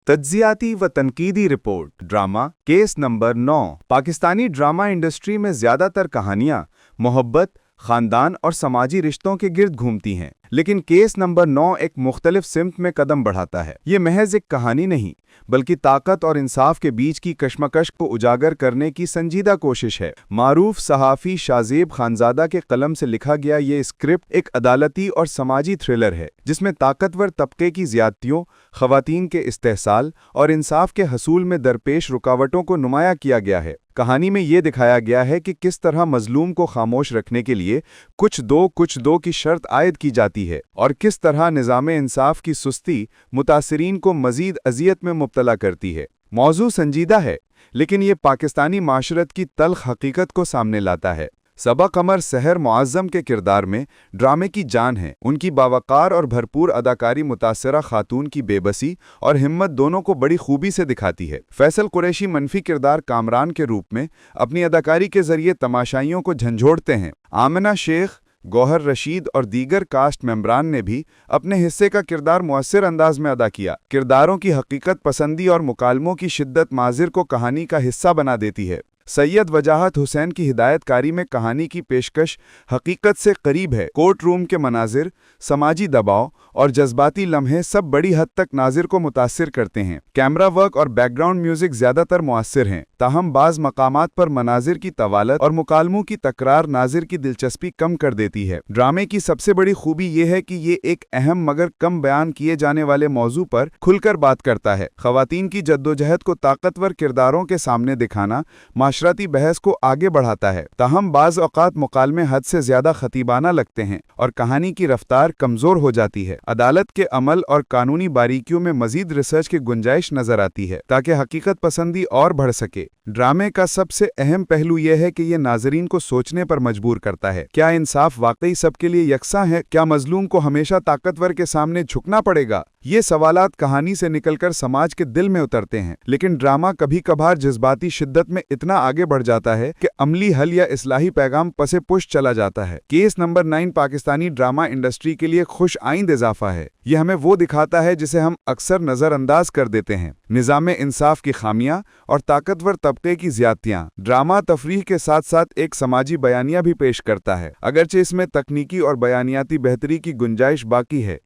तज्जियाती व तनकीदी report drama case number 9। Pakistani drama industry में ज़्यादातर कहानियाँ मोहब्बत, ख़ानदान और समाजी रिश्तों के गिर्द घूमती हैं, लेकिन केस नंबर 9 एक मुख्तलिफ सिमत में कदम बढ़ाता है। ये महज एक कहानी नहीं, बल्कि ताकत और इंसाफ के बीच की कशमकश को उजागर करने की संजीदा कोशिश है। मारूफ सहाफ़ी शाज़ेब खानज़ादा के कलम से लिखा गया ये स्क्रिप्ट एक अदालती और समाजी थ्रिलर है, जिसमें ताकतवर तबके की ज़्यादतियों, ख़वातीन के इस्तेहसाल और इंसाफ के हसूल में दरपेश रुकावटों को नुमाया किया गया है। कहानी में ये दिखाया गया है कि किस तरह मजलूम को खामोश रखने के लिए कुछ दो की शर्त आयद की जाती है, और किस तरह निज़ाम इंसाफ की सुस्ती मुतासिरीन को मज़ीद अज़ियत में मुब्तला करती है। मौजू संजीदा है, लेकिन ये पाकिस्तानी माशरत की तल्ख़ हकीकत को सामने लाता है। सबा कमर सहर मुअज़्ज़म के किरदार में ड्रामे की जान है। उनकी बावकार और भरपूर अदाकारी मुतासरा खातून की बेबसी और हिम्मत दोनों को बड़ी खूबी से दिखाती है। फैसल कुरैशी मनफी किरदार कामरान के रूप में अपनी अदाकारी के जरिए तमाशाइयों को झंझोड़ते हैं। आमिना शेख, गौहर रशीद और दीगर कास्ट मेंबरान ने भी अपने हिस्से का किरदार मुअस्सिर अंदाज में अदा किया। किरदारों की हकीकत पसंदी और मुकालमों की शिद्दत माजिर को कहानी का हिस्सा बना देती है। सैयद वजाहत हुसैन की हिदायतकारी में कहानी की पेशकश हकीकत से करीब है। कोर्ट रूम के मनाजिर, समाजी दबाव और जज्बाती लम्हे सब बड़ी हद तक नाजिर को मुतासिर करते हैं। कैमरा वर्क और बैकग्राउंड म्यूजिक ज़्यादातर मुअस्सिर हैं, ताहम बाज़ मकामात पर मनाजिर की तवालत और मुकालमों की तकरार नाजिर की दिलचस्पी कम कर देती है। ड्रामे की सबसे बड़ी खूबी ये है कि ये एक अहम मगर कम बयान किए जाने वाले मौजू पर खुलकर बात करता है। ख़वातीन की जद्दोजहद को ताकतवर किरदारों के सामने दिखाना माशरती बहस को आगे बढ़ाता है, ताहम बाज़ औक़ात मुकालमे हद से ज़्यादा खतीबाना लगते हैं और कहानी की रफ्तार कमज़ोर हो जाती है। अदालत के अमल और कानूनी बारीकियों में मज़ीद रिसर्च की गुंजाइश नज़र आती है, ताकि हकीकत पसंदी और बढ़ सके। ड्रामे का सबसे अहम पहलू यह है कि यह नाज़रीन को सोचने पर मजबूर करता है। क्या इंसाफ वाकई सबके लिए यकसा है? क्या मजलूम को हमेशा ताकतवर के सामने झुकना पड़ेगा? ये सवालात कहानी से निकलकर समाज के दिल में उतरते हैं, लेकिन ड्रामा कभी कभार जज्बाती शिद्दत में इतना आगे बढ़ जाता है कि अमली हल या इस्लाही पैगाम पसे पुश चला जाता है। Case number 9 Pakistani drama industry के लिए खुश आइंद इजाफा है। यह हमें वो दिखाता है जिसे हम अक्सर नज़रअंदाज कर देते हैं, निज़ाम इंसाफ की खामियां और ताकतवर तबके की ज़्यादतियां। ड्रामा तफरीह के साथ साथ एक समाजी बयानिया भी पेश करता है। अगरचे इसमें तकनीकी और बयानियाती बेहतरी की गुंजाइश बाकी है,